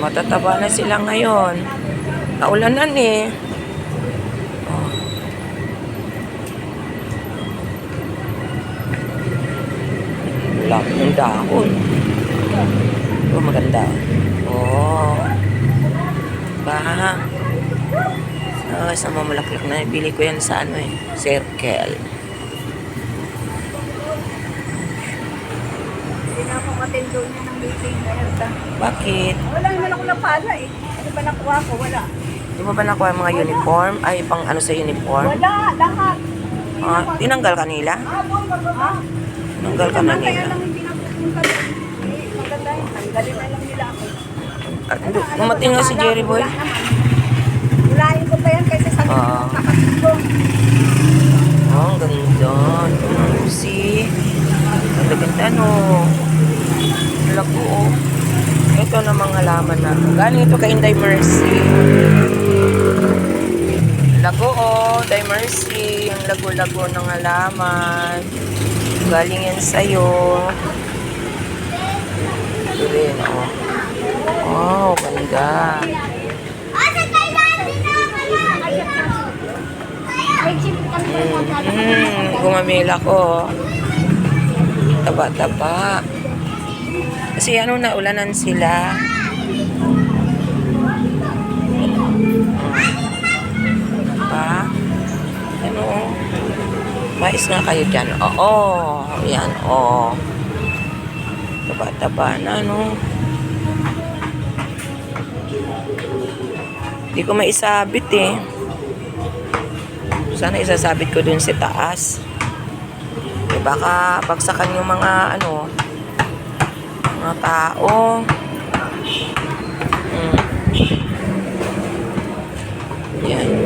matataba na sila ngayon. Naulanan eh. Oh. Wala yung dahon. Oh, maganda. Oh. Ba? Sa mamulaklak na. Bili ko yan sa ano eh. Circle. Hindi na ako matendo niya ng meeting na yata. Bakit? Wala naman ako napala eh. Ano ba nakuha ko? Wala. Di mo ba nakuha yung mga uniform? Ay, pang ano sa uniform? Wala, lahat. Tinanggal ka nila? Ha? Tinanggal ka na Kaya nila. lang hindi napupunta doon. Eh, maganda yun. Tanggalin na lang nila ako. Umating nga si Jerry Boy. Wala naman. Ulayin ko pa yan kasi sa kapatid ko. Oh, ang ganda. Si ang ganda no. Lago oh. Ito na mga laman na. Galing ito kay Inday Mercy. Lago oh, Inday Mercy. Ang lago-lago ng halaman. Galing yan sa'yo. Ito rin oh. Oh, ganda. Gumamila ko. Taba-taba. Kasi ano na, ulanan sila. Pa? Ano? Mais nga kayo dyan. Oo. Yan, oo. Taba-taba na, no? Hindi ko maisabit eh. Sana isasabit ko dun sa taas. E baka bagsakan yung mga ano, mga tao. Yan.